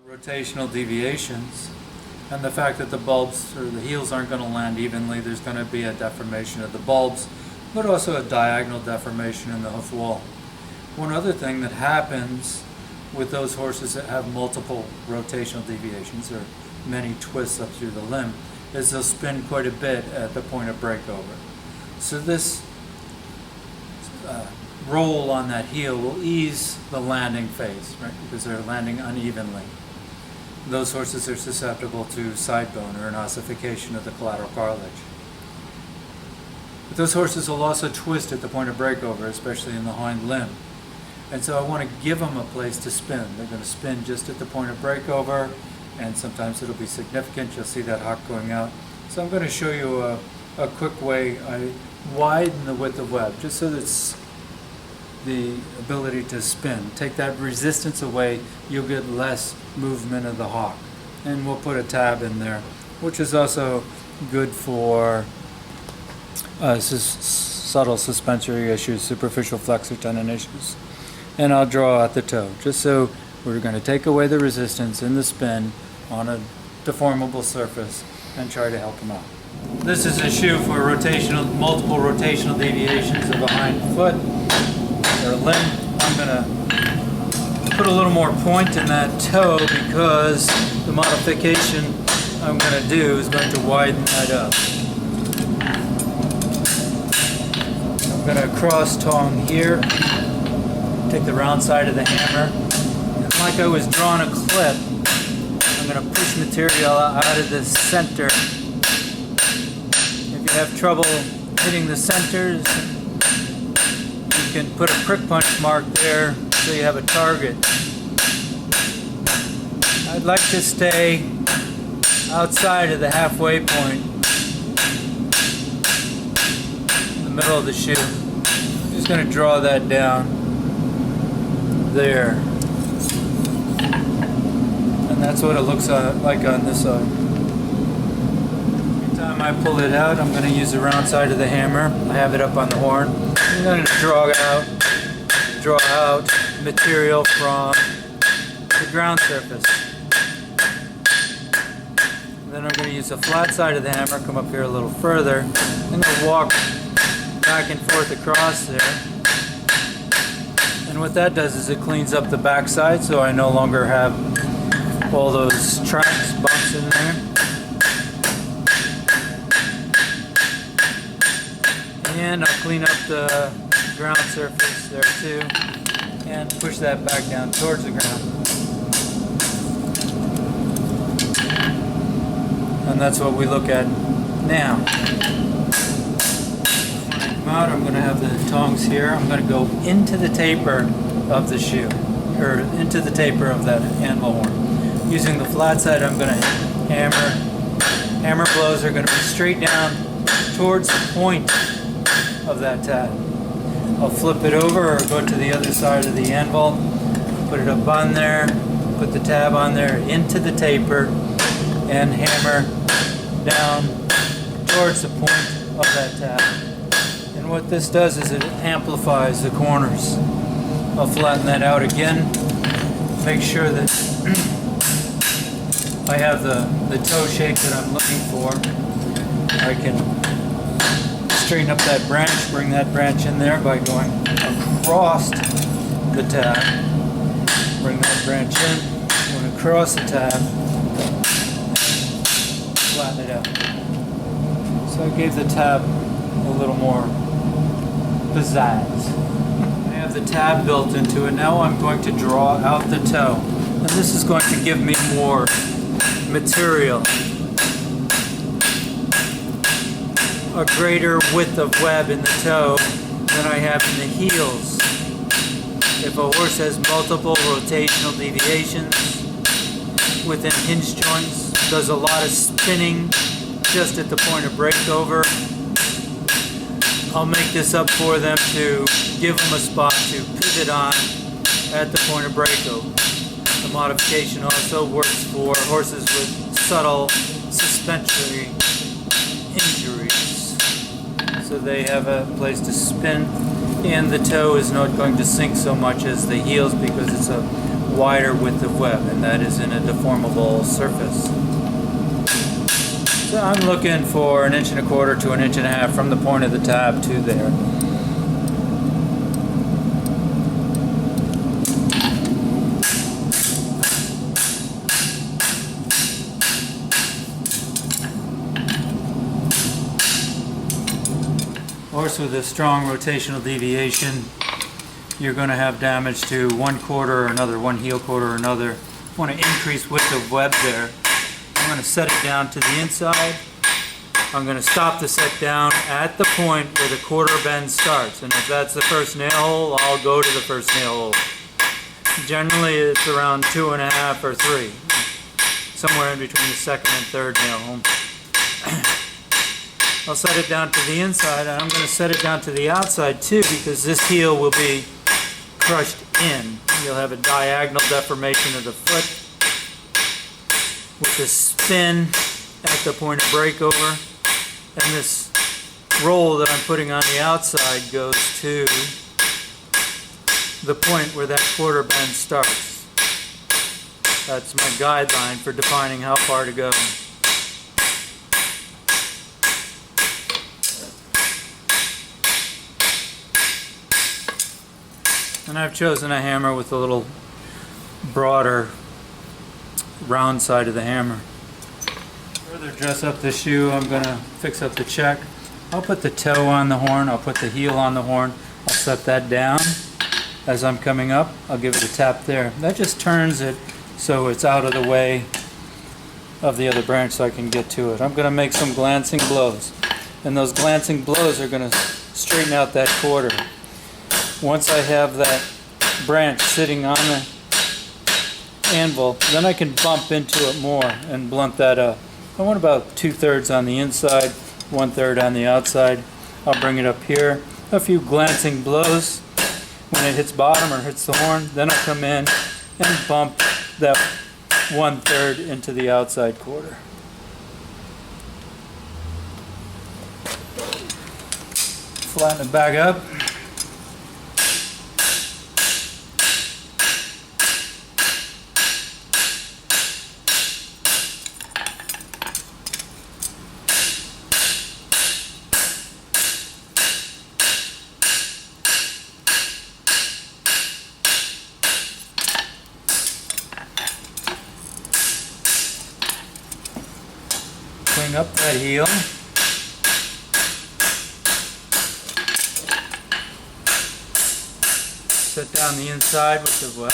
Rotational deviations, and the fact that the bulbs or the heels aren't going to land evenly. There's going to be a deformation of the bulbs, but also a diagonal deformation in the hoof wall. One other thing that happens with those horses that have multiple rotational deviations or many twists up through the limb is they'll spin quite a bit at the point of breakover. So this roll on that heel will ease the landing phase, right? Because they're landing unevenly. Those horses are susceptible to side bone or an ossification of the collateral cartilage. But those horses will also twist at the point of breakover, especially in the hind limb. And so I want to give them a place to spin. They're going to spin just at the point of breakover, and sometimes it'll be significant. You'll see that hock going out. So I'm going to show you a quick way. I widen the width of web just so that the ability to spin. Take that resistance away, you'll get less movement of the hock. And we'll put a tab in there, which is also good for subtle suspensory issues, superficial flexor tendon issues. And I'll draw out the toe, just so we're going to take away the resistance in the spin on a deformable surface and try to help them out. This is a shoe for multiple rotational deviations of the hind foot or limb. I'm going to put a little more point in that toe because the modification I'm going to do is going to widen that up. I'm going to cross tong here, take the round side of the hammer, and like I was drawing a clip, I'm going to push material out of the center. If you have trouble hitting the centers, you can put a prick punch mark there so you have a target. I'd like to stay outside of the halfway point in the middle of the shoe. I'm just going to draw that down there. And that's what it looks like on this side. Every time I pull it out, I'm going to use the round side of the hammer. I have it up on the horn. I'm going to draw out material from the ground surface. And then I'm going to use the flat side of the hammer, come up here a little further. I'm going to walk back and forth across there. And what that does is it cleans up the backside, so I no longer have all those tracks, bumps in there. And I'll clean up the ground surface there too, and push that back down towards the ground. And that's what we look at now. When I come out, I'm going to have the tongs here. I'm going to go into the taper of the shoe, or into the taper of that anvil horn. Using the flat side, I'm going to hammer. Hammer blows are going to be straight down towards the point of that tab. I'll flip it over or go to the other side of the anvil, put it up on there, put the tab on there into the taper, and hammer down towards the point of that tab. And what this does is it amplifies the corners. I'll flatten that out again, make sure that I have the toe shape that I'm looking for. I can straighten up that branch, bring that branch in there by going across the tab. Bring that branch in, going across the tab, flatten it out. So I gave the tab a little more pizzazz. I have the tab built into it. Now I'm going to draw out the toe. And this is going to give me more material, a greater width of web in the toe than I have in the heels. If a horse has multiple rotational deviations within hinge joints, does a lot of spinning just at the point of breakover, I'll make this up for them to give them a spot to pivot on at the point of breakover. The modification also works for horses with subtle suspensory injuries, so they have a place to spin, and the toe is not going to sink so much as the heels because it's a wider width of web, and that is in a deformable surface. So I'm looking for 1.25 to 1.5 inches from the point of the tab to there. Of course, with a strong rotational deviation, you're going to have damage to one quarter or another, one heel quarter or another. I want to increase width of web there. I'm going to set it down to the inside. I'm going to stop the set down at the point where the quarter bend starts. And if that's the first nail hole, I'll go to the first nail hole. Generally, it's around 2.5 or 3. Somewhere in between the second and third nail hole. I'll set it down to the inside, and I'm going to set it down to the outside too, because this heel will be crushed in. You'll have a diagonal deformation of the foot with a spin at the point of breakover, and this roll that I'm putting on the outside goes to the point where that quarter bend starts. That's my guideline for defining how far to go. And I've chosen a hammer with a little broader round side of the hammer. Further dress up the shoe, I'm going to fix up the check. I'll put the toe on the horn, I'll put the heel on the horn, I'll set that down. As I'm coming up, I'll give it a tap there. That just turns it so it's out of the way of the other branch so I can get to it. I'm going to make some glancing blows. And those glancing blows are going to straighten out that quarter. Once I have that branch sitting on the anvil, then I can bump into it more and blunt that up. I want about 2/3 on the inside, 1/3 on the outside. I'll bring it up here. A few glancing blows when it hits bottom or hits the horn. Then I'll come in and bump that 1/3 into the outside quarter. Flatten it back up. Clean up that heel. Set down the inside with the web.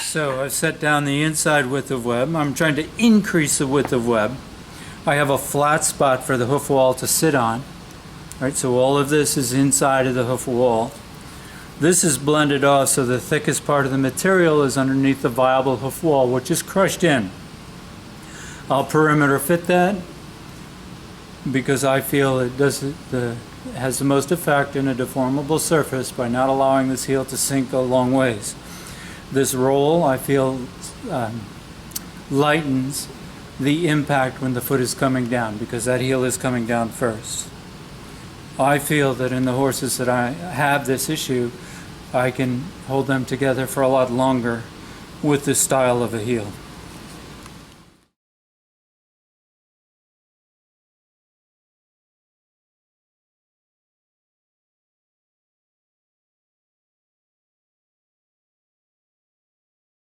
So I've set down the inside width of web. I'm trying to increase the width of web. I have a flat spot for the hoof wall to sit on. Right, so all of this is inside of the hoof wall. This is blended off, so the thickest part of the material is underneath the viable hoof wall, which is crushed in. I'll perimeter fit that because I feel it has the most effect in a deformable surface by not allowing this heel to sink a long ways. This roll, I feel, lightens the impact when the foot is coming down because that heel is coming down first. I feel that in the horses that I have this issue, I can hold them together for a lot longer with this style of a heel.